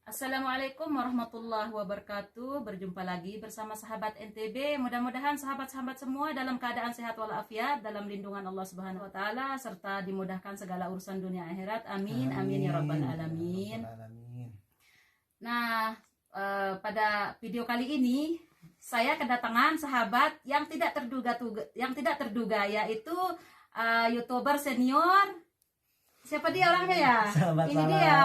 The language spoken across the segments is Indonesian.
Assalamualaikum warahmatullahi wabarakatuh. Berjumpa lagi bersama sahabat NTB. Mudah-mudahan sahabat-sahabat semua dalam keadaan sehat walafiat, dalam lindungan Allah Subhanahu wa taala, serta dimudahkan segala urusan dunia akhirat. Amin amin ya rabbal alamin. Nah, pada video kali ini saya kedatangan sahabat yang tidak terduga, yaitu YouTuber senior. Siapa dia orangnya ya? Sahabat Ini salam. dia.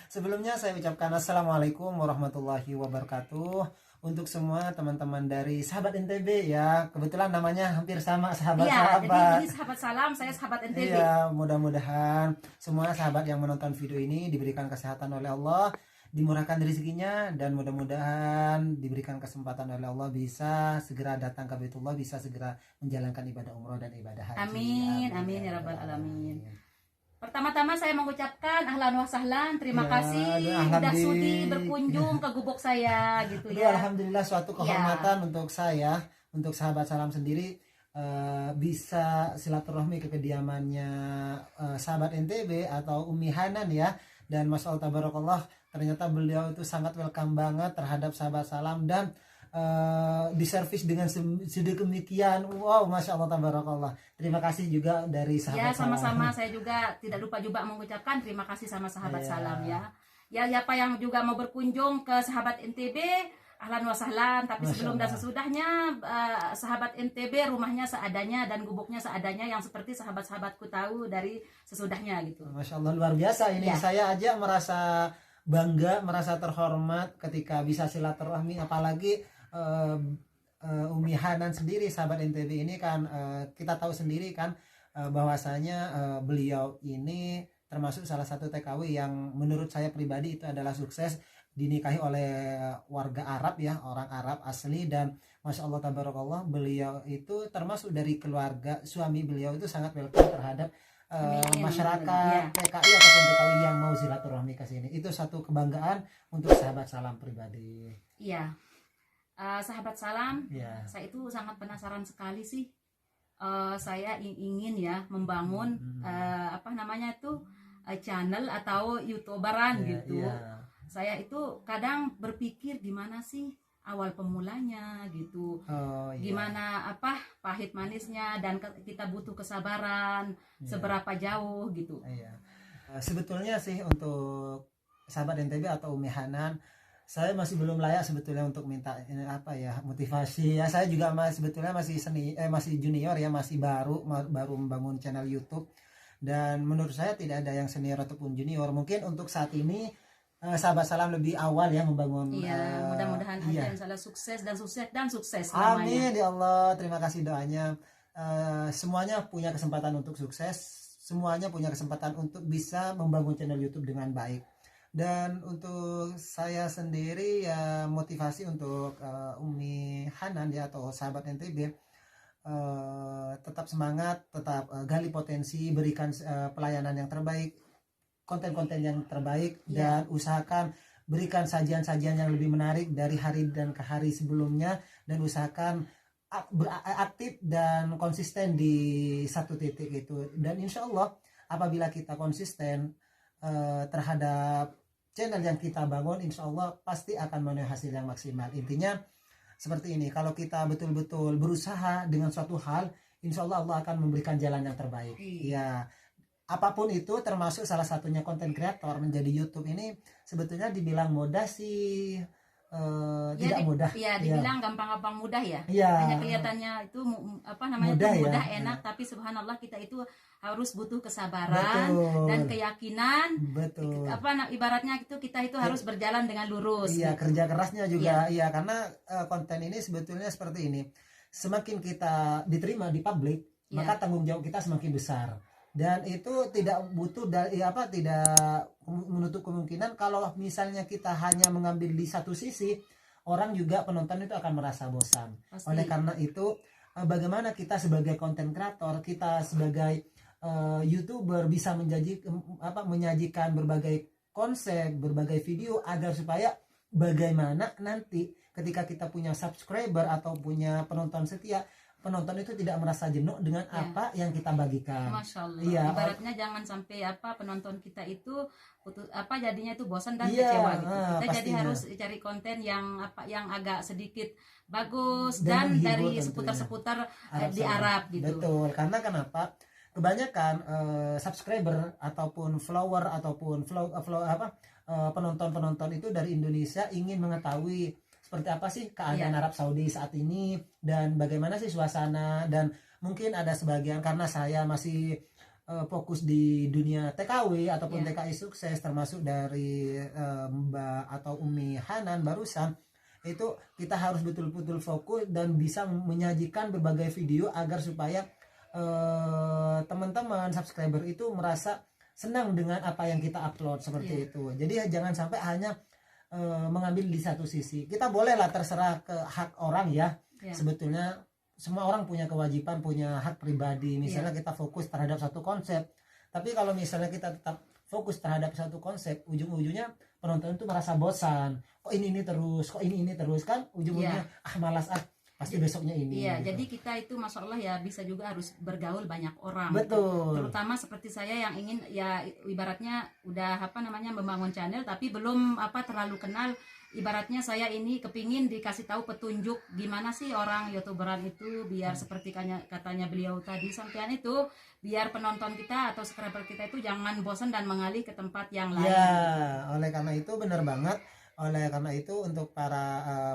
Sebelumnya saya ucapkan Assalamualaikum warahmatullahi wabarakatuh untuk semua teman-teman dari sahabat NTB ya. Kebetulan namanya hampir sama, Iya, sahabat-sahabat. jadi ini sahabat salam, saya sahabat NTB. Iya, mudah-mudahan semua sahabat yang menonton video ini diberikan kesehatan oleh Allah, dimurahkan rezekinya, dan mudah-mudahan diberikan kesempatan oleh Allah bisa segera datang ke Baitullah, bisa segera menjalankan ibadah umroh dan ibadah haji. Amin, amin ya rabbal alamin. Pertama-tama saya mengucapkan ahlan wa sahlan, terima Ya, kasih ahlan sudah di- sudi berkunjung ke gubuk saya gitu Aduh, ya. alhamdulillah suatu kehormatan untuk saya, untuk sahabat salam sendiri bisa silaturahmi ke kediamannya sahabat NTB atau Umi Hanan ya. Dan Masya Allah tabarakallah, ternyata beliau itu sangat welcome banget terhadap sahabat salam dan diservis dengan sedemikian. Wow, Masya Allah tabarakallah. Terima kasih juga dari Ya, sahabat salam. sama-sama, saya juga tidak lupa juga mengucapkan terima kasih sama sahabat Iya. salam ya. Ya, siapa yang juga mau berkunjung ke sahabat NTB, ahlan wa sahlan. Tapi Masya sebelum dan Allah. sesudahnya, sahabat NTB rumahnya seadanya dan gubuknya seadanya, yang seperti sahabat-sahabatku tahu dari sesudahnya gitu. Masya Allah, luar biasa ini. Ya. Saya aja merasa bangga, merasa terhormat ketika bisa silaturahmi, apalagi Umi Hanan sendiri, sahabat NTB ini kan kita tahu sendiri kan bahwasanya beliau ini termasuk salah satu TKW yang menurut saya pribadi itu adalah sukses, dinikahi oleh warga Arab ya, orang Arab asli. Dan Masya Allah tabarakallah, beliau itu termasuk dari keluarga, suami beliau itu sangat welcome terhadap Amin. masyarakat Ya. PKI ataupun TKW yang mau silaturahmi ke sini. Itu satu kebanggaan untuk sahabat salam pribadi. Iya. Sahabat salam, Ya. saya itu sangat penasaran sekali sih. Saya ingin ya membangun apa namanya itu channel atau YouTuberan Ya, gitu. ya. Saya itu kadang berpikir gimana sih awal pemulanya gitu. Oh, iya. Gimana apa pahit manisnya, dan kita butuh kesabaran Ya. seberapa jauh gitu. Iya. Sebetulnya sih untuk sahabat NTB atau Umi Hanan, saya masih belum layak sebetulnya untuk minta ini apa ya, motivasi ya. Saya juga sebetulnya masih junior ya, masih baru membangun channel YouTube. Dan menurut saya tidak ada yang senior ataupun junior. Mungkin untuk saat ini sahabat salam lebih awal ya membangun. Iya, mudah-mudahan iya. aja insyaallah sukses dan sukses namanya. Amin ya Allah, terima kasih doanya. Semuanya punya kesempatan untuk sukses, semuanya punya kesempatan untuk bisa membangun channel YouTube dengan baik. Dan untuk saya sendiri ya, motivasi untuk Umi Hanan ya atau sahabat NTB, tetap semangat, tetap gali potensi, berikan pelayanan yang terbaik, konten-konten yang terbaik, dan usahakan berikan sajian-sajian yang lebih menarik dari hari dan ke hari sebelumnya, dan usahakan aktif dan konsisten di satu titik itu. Dan insya Allah apabila kita konsisten terhadap channel yang kita bangun, insya Allah pasti akan menuai hasil yang maksimal. Intinya seperti ini, kalau kita betul-betul berusaha dengan suatu hal, insya Allah Allah akan memberikan jalan yang terbaik. Ya, apapun itu, termasuk salah satunya konten kreator. Menjadi YouTube ini sebetulnya dibilang mudah sih, tidak mudah. Iya, dibilang gampang-gampang mudah ya. Iya. Hanya kelihatannya itu apa namanya Mudah itu ya. mudah, enak, tapi subhanallah kita itu harus butuh kesabaran Betul. dan keyakinan. Betul. Ibaratnya kita itu harus berjalan dengan lurus. Iya, gitu. kerja kerasnya juga. Iya, karena konten ini sebetulnya seperti ini. Semakin kita diterima di publik, maka tanggung jawab kita semakin besar. Dan itu tidak butuh tidak menutup kemungkinan kalau misalnya kita hanya mengambil di satu sisi, orang juga penonton itu akan merasa bosan. Pasti. Oleh karena itu, bagaimana kita sebagai konten kreator, kita sebagai YouTuber bisa menyajikan berbagai konsep, berbagai video, agar supaya bagaimana nanti ketika kita punya subscriber atau punya penonton setia, penonton itu tidak merasa jenuh dengan apa yang kita bagikan. Masya Allah. Iya, Ibaratnya jangan sampai penonton kita itu jadinya itu bosan dan Iya, kecewa gitu. Kita jadi pastinya. harus cari konten yang agak sedikit bagus Dan dan menghibur dari tentunya. seputar-seputar Arab di Saudi. Arab gitu. Betul, karena kenapa? Kebanyakan subscriber ataupun follower ataupun penonton-penonton itu dari Indonesia ingin mengetahui seperti apa sih keadaan Iya. Arab Saudi saat ini dan bagaimana sih suasana, dan mungkin ada sebagian karena saya masih fokus di dunia TKW ataupun Iya. TKI sukses, termasuk dari Mbak atau Umi Hanan barusan, itu kita harus betul-betul fokus dan bisa menyajikan berbagai video agar supaya teman-teman subscriber itu merasa senang dengan apa yang kita upload seperti itu. Jadi jangan sampai hanya mengambil di satu sisi. Kita bolehlah terserah ke hak orang ya. Sebetulnya semua orang punya kewajiban, punya hak pribadi. Misalnya kita fokus terhadap satu konsep. Tapi kalau misalnya kita tetap fokus terhadap satu konsep, ujung-ujungnya penonton itu merasa bosan. Kok ini terus, kok ini terus, kan ujung-ujungnya malas pasti besoknya ini. Iya, gitu. jadi kita itu masya Allah ya bisa juga harus bergaul banyak orang. Betul. Terutama seperti saya yang ingin ya ibaratnya udah membangun channel tapi belum terlalu kenal. Ibaratnya saya ini kepingin dikasih tahu petunjuk gimana sih orang YouTuberan itu biar seperti katanya beliau tadi sampean itu, biar penonton kita atau subscriber kita itu jangan bosan dan mengalih ke tempat yang lain. Ya, oleh karena itu benar banget. Oleh karena itu untuk para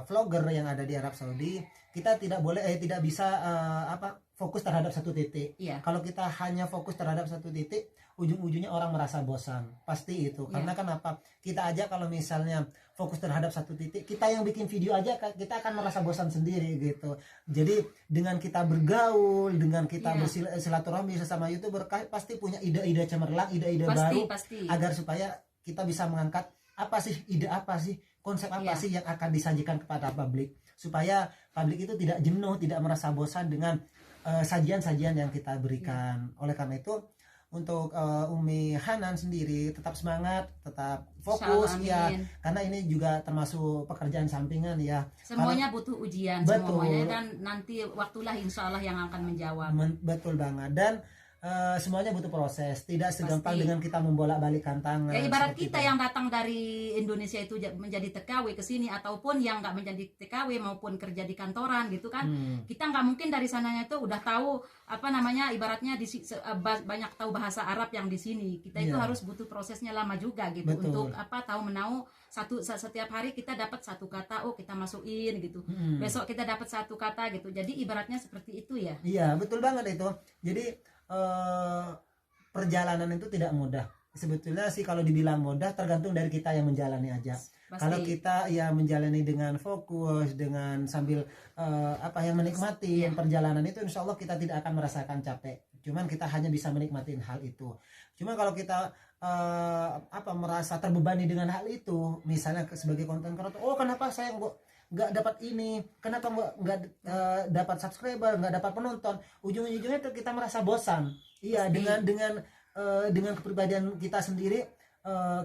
vlogger yang ada di Arab Saudi, kita tidak bisa fokus terhadap satu titik. Iya. Kalau kita hanya fokus terhadap satu titik, ujung-ujungnya orang merasa bosan. Pasti itu. Karena kenapa? Kita aja kalau misalnya fokus terhadap satu titik, kita yang bikin video aja kita akan merasa bosan sendiri gitu. Jadi dengan kita bergaul, dengan kita bersilaturahmi sesama YouTuber, pasti punya ide-ide cemerlang, ide-ide baru agar supaya kita bisa mengangkat ide apa sih, konsep apa sih yang akan disajikan kepada publik, supaya publik itu tidak jenuh, tidak merasa bosan dengan sajian-sajian yang kita berikan. Oleh karena itu untuk Umi Hanan sendiri tetap semangat, tetap fokus ya, karena ini juga termasuk pekerjaan sampingan ya. Semuanya butuh ujian. Betul. Semuanya, dan nanti waktulah insya Allah yang akan menjawab. Betul banget. Dan semuanya butuh proses, tidak segampang dengan kita membolak-balikkan tangan. Ya ibarat kita yang datang dari Indonesia itu menjadi TKW ke sini, ataupun yang nggak menjadi TKW maupun kerja di kantoran gitu kan, kita nggak mungkin dari sananya itu udah tahu ibaratnya banyak tahu bahasa Arab yang di sini. Kita itu harus butuh prosesnya lama juga gitu. Betul. Untuk tahu menau setiap hari kita dapat satu kata, kita masukin gitu. Besok kita dapat satu kata gitu. Jadi ibaratnya seperti itu ya. Iya, betul banget itu. Jadi perjalanan itu tidak mudah. Sebetulnya sih kalau dibilang mudah tergantung dari kita yang menjalani aja. Pasti. Kalau kita ya menjalani dengan fokus, dengan sambil menikmati perjalanan itu, insya Allah kita tidak akan merasakan capek. Cuman kita hanya bisa menikmati hal itu. Cuma kalau kita merasa terbebani dengan hal itu, misalnya sebagai konten kreator, kenapa saya nggak dapat ini, kenapa nggak dapat subscriber, nggak dapat penonton, ujung-ujungnya kita merasa bosan. Iya, dengan kepribadian kita sendiri,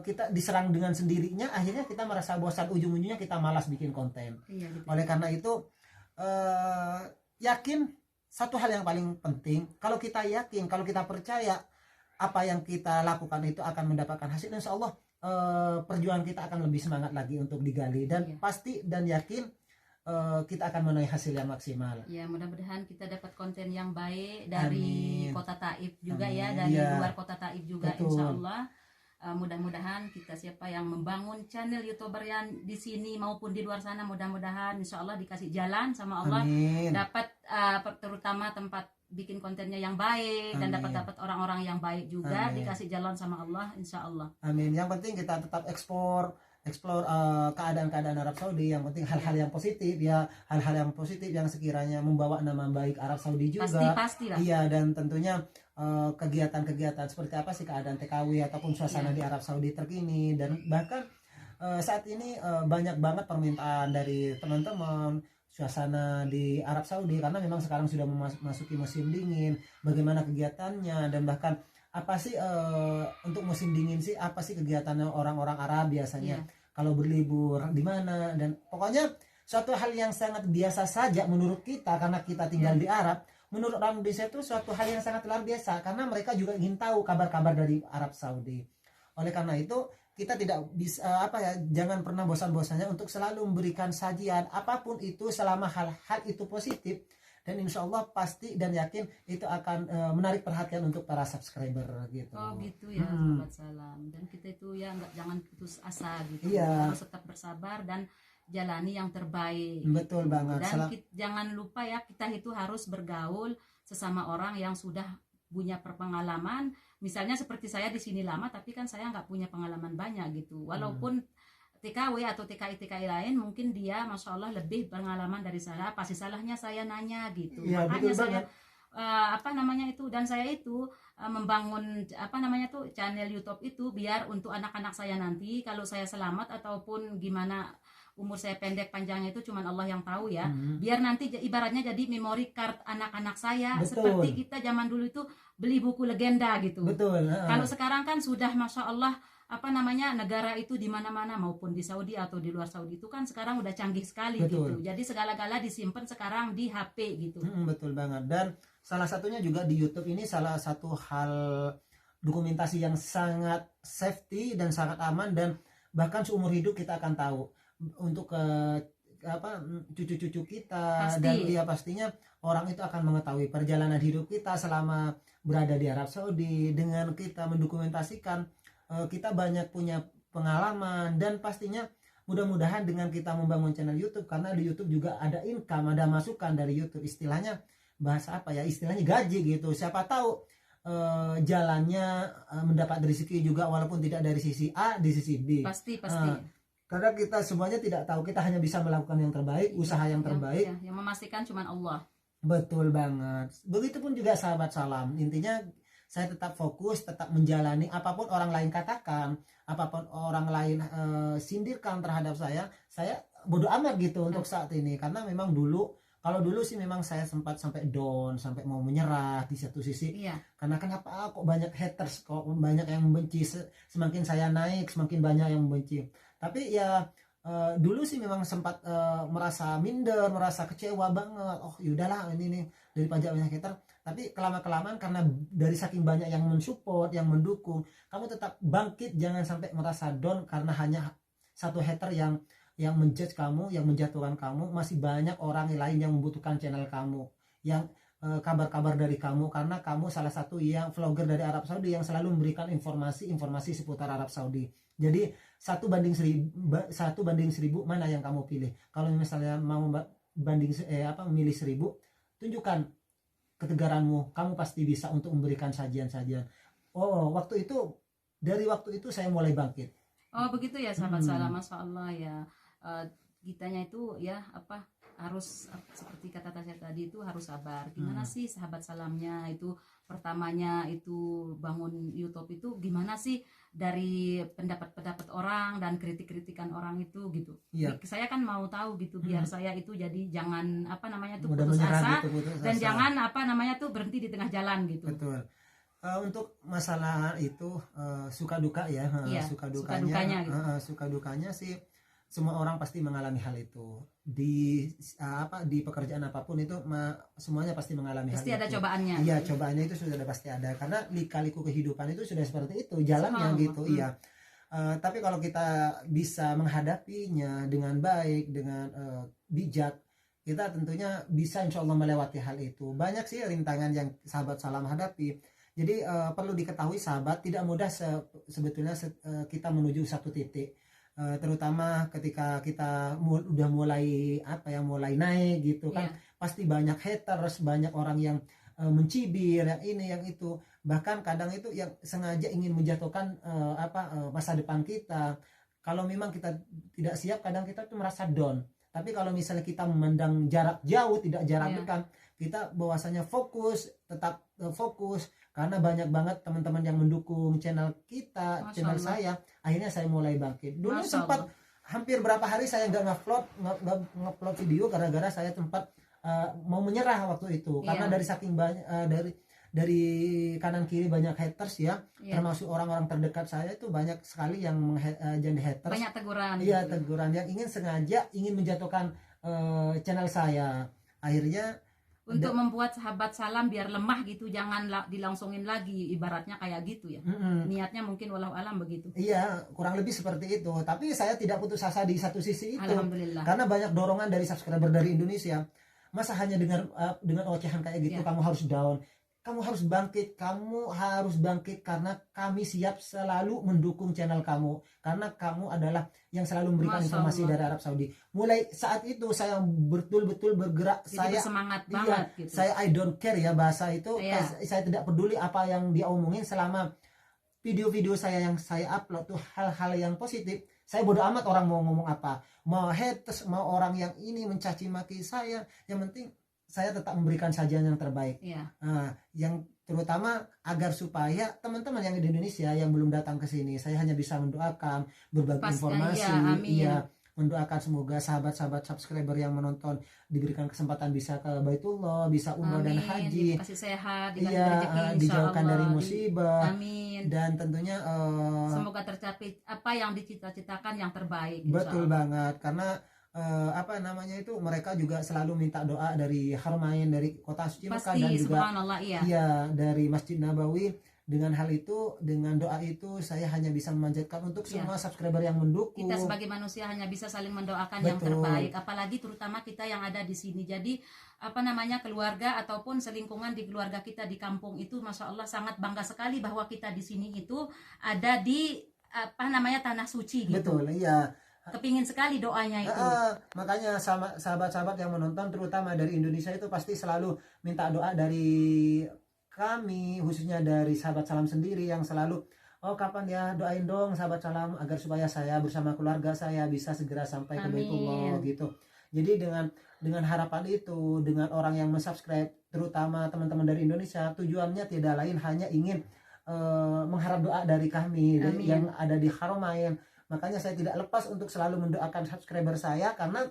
kita diserang dengan sendirinya, akhirnya kita merasa bosan, ujung-ujungnya kita malas bikin konten. Iya, gitu. Oleh karena itu yakin satu hal yang paling penting, kalau kita yakin, kalau kita percaya apa yang kita lakukan itu akan mendapatkan hasil, insya Allah perjuangan kita akan lebih semangat lagi untuk digali, dan pasti dan yakin kita akan menuai hasil yang maksimal. Ya, mudah-mudahan kita dapat konten yang baik dari Kota Taif juga. Amin. Dari luar Kota Taif juga. Betul. Insya Allah mudah-mudahan kita siapa yang membangun channel YouTuber yang di sini maupun di luar sana, mudah-mudahan insya Allah dikasih jalan sama Allah. Amin. Dapat terutama tempat bikin kontennya yang baik. Amin. Dan dapat orang-orang yang baik juga. Amin. Dikasih jalan sama Allah, insya Allah. Amin. Yang penting kita tetap explore keadaan-keadaan Arab Saudi. Yang penting hal-hal yang positif ya, hal-hal yang positif yang sekiranya membawa nama baik Arab Saudi juga. Pasti lah. Iya, dan tentunya kegiatan-kegiatan seperti apa sih keadaan TKW ataupun suasana di Arab Saudi terkini, dan bahkan saat ini banyak banget permintaan dari teman-teman suasana di Arab Saudi, karena memang sekarang sudah memasuki musim dingin, bagaimana kegiatannya, dan bahkan apa sih untuk musim dingin sih apa sih kegiatannya orang-orang Arab biasanya, kalau berlibur di mana, dan pokoknya suatu hal yang sangat biasa saja menurut kita karena kita tinggal di Arab. Menurut orang Indonesia itu suatu hal yang sangat luar biasa karena mereka juga ingin tahu kabar-kabar dari Arab Saudi. Oleh karena itu kita tidak bisa jangan pernah bosan-bosannya untuk selalu memberikan sajian apapun itu selama hal-hal itu positif, dan insya Allah pasti dan yakin itu akan menarik perhatian untuk para subscriber gitu. Oh gitu ya, sahabat salam. Dan kita itu ya jangan putus asa gitu. Iya. Harus tetap bersabar dan jalani yang terbaik. Betul banget. Dan jangan lupa ya, kita itu harus bergaul sesama orang yang sudah punya pengalaman. Misalnya seperti saya di sini lama, tapi kan saya nggak punya pengalaman banyak gitu. Walaupun TKW atau TKI lain mungkin dia Masya Allah lebih pengalaman dari saya, pasti salahnya saya nanya gitu. Ya, makanya betul saya banget. dan saya itu membangun channel YouTube itu biar untuk anak-anak saya nanti kalau saya selamat ataupun gimana umur saya pendek panjangnya itu cuman Allah yang tahu ya. Biar nanti ibaratnya jadi memory card anak-anak saya. Betul. Seperti kita zaman dulu itu beli buku legenda gitu. Betul. Kalau sekarang kan sudah Masya Allah negara itu di mana-mana, maupun di Saudi atau di luar Saudi itu kan sekarang udah canggih sekali. Betul. Gitu. Jadi segala-gala disimpan sekarang di HP gitu. Betul banget. Dan salah satunya juga di YouTube ini salah satu hal dokumentasi yang sangat safety dan sangat aman, dan bahkan seumur hidup kita akan tahu untuk cucu-cucu kita. Pasti. Dan ya pastinya orang itu akan mengetahui perjalanan hidup kita selama berada di Arab Saudi dengan kita mendokumentasikan. Kita banyak punya pengalaman, dan pastinya mudah-mudahan dengan kita membangun channel YouTube, karena di YouTube juga ada income, ada masukan dari YouTube, istilahnya istilahnya gaji gitu. Siapa tahu jalannya mendapat rezeki juga, walaupun tidak dari sisi A, di sisi B. Pasti. Karena kita semuanya tidak tahu, kita hanya bisa melakukan yang terbaik, usaha yang terbaik. Yang memastikan cuma Allah. Betul banget. Begitupun juga sahabat salam. Intinya saya tetap fokus, tetap menjalani apapun orang lain katakan, apapun orang lain sindirkan terhadap saya bodoh amat gitu untuk saat ini. Karena memang kalau dulu sih memang saya sempat sampai down, sampai mau menyerah di satu sisi. Iya. Karena kenapa kok banyak haters, kok banyak yang membenci, semakin saya naik semakin banyak yang membenci. Tapi ya dulu sih memang sempat merasa minder, merasa kecewa banget. Oh yaudahlah ini nih dari pajak banyak hater. Tapi kelama-kelamaan karena dari saking banyak yang mensupport, yang mendukung, kamu tetap bangkit, jangan sampai merasa down karena hanya satu hater yang menjudge kamu, yang menjatuhkan kamu. Masih banyak orang lain yang membutuhkan channel kamu, yang kabar-kabar dari kamu, karena kamu salah satu yang vlogger dari Arab Saudi yang selalu memberikan informasi seputar Arab Saudi. Jadi 1:1000 mana yang kamu pilih? Kalau misalnya mau memilih 1000, tunjukkan ketegaranmu, kamu pasti bisa untuk memberikan sajian-sajian. Dari waktu itu saya mulai bangkit. Oh begitu ya sahabat salam. Masya Allah ya. Kitanya itu ya harus seperti kata saya tadi itu harus sabar. Gimana sih sahabat salamnya itu pertamanya itu bangun YouTube itu gimana sih, dari pendapat-pendapat orang dan kritik-kritikan orang itu gitu. Iya. Saya kan mau tahu gitu biar saya itu jadi jangan mudah putus menyerah asa gitu, dan jangan berhenti di tengah jalan gitu. Betul. Untuk masalah itu suka duka ya, Iya, suka dukanya gitu. Suka dukanya sih semua orang pasti mengalami hal itu di pekerjaan apapun itu, semuanya pasti mengalami pasti hal ada itu. cobaannya. Iya, cobaannya itu sudah pasti ada, karena lika-liku kehidupan itu sudah seperti itu jalannya gitu. Iya. Tapi kalau kita bisa menghadapinya dengan baik, dengan bijak, kita tentunya bisa insya Allah melewati hal itu. Banyak sih rintangan yang sahabat salam hadapi. Jadi perlu diketahui sahabat, tidak mudah sebetulnya kita menuju satu titik. Terutama ketika kita udah mulai naik gitu kan. Pasti banyak haters, banyak orang yang mencibir, yang ini yang itu, bahkan kadang itu yang sengaja ingin menjatuhkan masa depan kita. Kalau memang kita tidak siap, kadang kita tuh merasa down. Tapi kalau misalnya kita memandang jarak jauh, tidak jarak dekat, kita bahwasanya tetap fokus, karena banyak banget teman-teman yang mendukung channel kita, channel saya. Akhirnya saya mulai bangkit. Dulu sempat hampir berapa hari saya nggak ngupload video gara-gara saya sempat mau menyerah waktu itu, karena dari saking banyak dari kanan kiri banyak haters ya, termasuk orang-orang terdekat saya itu banyak sekali yang jadi haters. Banyak teguran. Iya, teguran yang ingin sengaja ingin menjatuhkan channel saya. Akhirnya Untuk membuat sahabat salam biar lemah gitu, jangan dilangsungin lagi, ibaratnya kayak gitu ya. Niatnya mungkin walau alam begitu. iya, kurang lebih seperti itu. Tapi saya tidak putus asa di satu sisi itu. Alhamdulillah. Karena banyak dorongan dari subscriber dari Indonesia. Masa hanya dengan ocehan kayak gitu kamu harus down. Kamu harus bangkit karena kami siap selalu mendukung channel kamu, karena kamu adalah yang selalu memberikan Masya informasi Allah. dari Arab Saudi. Mulai saat itu saya betul-betul bergerak. Jadi bersemangat banget gitu. Saya I don't care ya bahasa itu. Iya. Saya tidak peduli apa yang dia omongin selama video-video saya yang saya upload tuh hal-hal yang positif. Saya bodo amat orang mau ngomong apa, mau haters, mau orang yang ini mencaci maki saya, yang penting saya tetap memberikan sajian yang terbaik. Iya. Nah, yang terutama agar supaya teman-teman yang di Indonesia yang belum datang ke sini, saya hanya bisa mendoakan, berbagi informasi, amin. mendoakan semoga sahabat-sahabat subscriber yang menonton diberikan kesempatan bisa ke Baitullah, bisa umrah dan haji, dikasih sehat, dikasih iya, rezeki, dijauhkan insyaallah. dari musibah, Amin. dan tentunya Semoga tercapai apa yang dicita-citakan yang terbaik. betul insyaallah. banget, karena apa namanya itu, mereka juga selalu minta doa dari Haramain, dari kota suci Mekah, Pasti, dan juga subhanallah, iya. iya dari Masjid Nabawi. Dengan hal itu, dengan doa itu, saya hanya bisa memanjatkan untuk Iya. semua subscriber yang mendukung. Kita sebagai manusia hanya bisa saling mendoakan yang Betul. terbaik, apalagi terutama kita yang ada di sini. Jadi apa namanya, keluarga ataupun selingkungan di keluarga kita di kampung itu, masya Allah sangat bangga sekali bahwa kita di sini itu ada di apa namanya, tanah suci gitu. Betul, iya. Kepingin sekali doanya itu. Makanya sama sahabat-sahabat yang menonton terutama dari Indonesia itu pasti selalu minta doa dari kami, khususnya dari sahabat salam sendiri yang selalu, oh kapan ya doain dong sahabat salam agar supaya saya bersama keluarga saya bisa segera sampai ke Baitullah gitu. Jadi dengan harapan itu, dengan orang yang mensubscribe, terutama teman-teman dari Indonesia, tujuannya tidak lain hanya ingin mengharap doa dari kami yang ada di Haramain. Makanya saya tidak lepas untuk selalu mendoakan subscriber saya, karena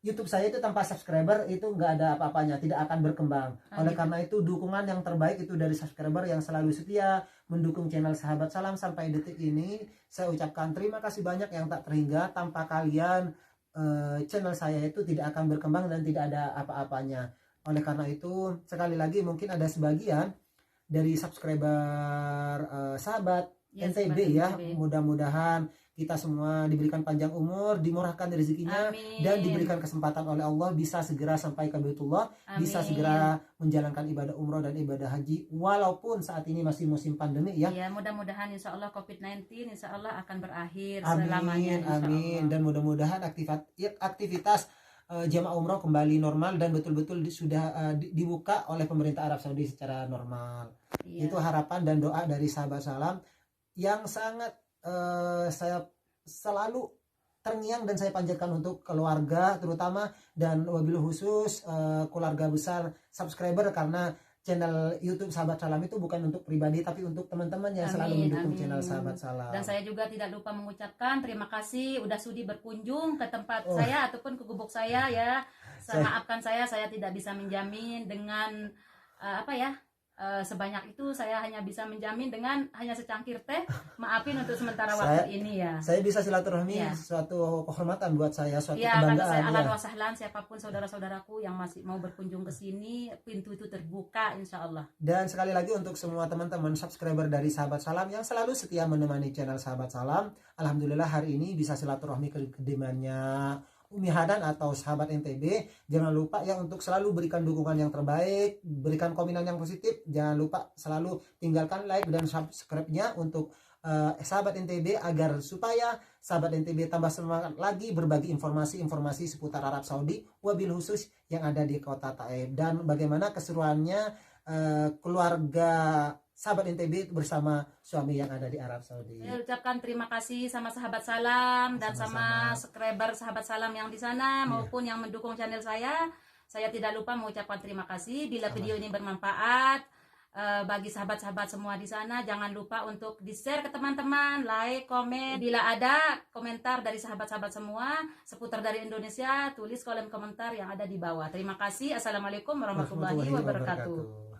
YouTube saya itu tanpa subscriber itu nggak ada apa-apanya, tidak akan berkembang. Oleh karena itu dukungan yang terbaik itu dari subscriber yang selalu setia mendukung channel Sahabat Salam sampai detik ini. Saya ucapkan terima kasih banyak yang tak terhingga. Tanpa kalian channel saya itu tidak akan berkembang dan tidak ada apa-apanya. Oleh karena itu sekali lagi mungkin ada sebagian dari subscriber sahabat NTB ya, mudah-mudahan kita semua diberikan panjang umur, dimurahkan rezekinya, dan diberikan kesempatan oleh Allah bisa segera sampai ke Baitullah, bisa segera menjalankan ibadah umroh dan ibadah haji, walaupun saat ini masih musim pandemi ya. Ya, mudah-mudahan insya Allah COVID-19 insya Allah akan berakhir selamanya. Amin. Dan mudah-mudahan aktivitas jamaah umroh kembali normal dan betul-betul sudah dibuka oleh pemerintah Arab Saudi secara normal. Itu harapan dan doa dari sahabat salam yang sangat saya selalu terngiang dan saya panjatkan untuk keluarga terutama, dan wabil khusus keluarga besar subscriber, karena channel YouTube Sahabat Salam itu bukan untuk pribadi tapi untuk teman-teman yang selalu mendukung channel Sahabat Salam. Dan saya juga tidak lupa mengucapkan terima kasih udah sudi berkunjung ke tempat saya ataupun ke gubuk saya ya. Maafkan saya tidak bisa menjamin dengan sebanyak itu. Saya hanya bisa menjamin dengan hanya secangkir teh. Maafin untuk sementara waktu ini ya. Saya bisa silaturahmi, suatu kehormatan buat saya, suatu kebanggaan. Kata saya ahlan wa sahlan, siapapun saudara-saudaraku yang masih mau berkunjung ke sini, pintu itu terbuka insya Allah. Dan sekali lagi untuk semua teman-teman subscriber dari Sahabat Salam yang selalu setia menemani channel Sahabat Salam, alhamdulillah hari ini bisa silaturahmi ke kediamannya Umi Hadan atau sahabat NTB. Jangan lupa ya untuk selalu berikan dukungan yang terbaik, berikan komentar yang positif. Jangan lupa selalu tinggalkan like dan subscribe-nya untuk sahabat NTB agar supaya sahabat NTB tambah semangat lagi berbagi informasi-informasi seputar Arab Saudi, wabil khusus yang ada di kota Taib, dan bagaimana keseruannya keluarga sahabat NTB bersama suami yang ada di Arab Saudi. Saya ucapkan terima kasih sama sahabat salam dan sama subscriber sahabat salam yang di sana maupun yang mendukung channel saya. Saya tidak lupa mengucapkan terima kasih. Bila video ini bermanfaat bagi sahabat-sahabat semua di sana, jangan lupa untuk di-share ke teman-teman, like, komen. Bila ada komentar dari sahabat-sahabat semua seputar dari Indonesia, tulis kolom komentar yang ada di bawah. Terima kasih. Assalamualaikum warahmatullahi wabarakatuh.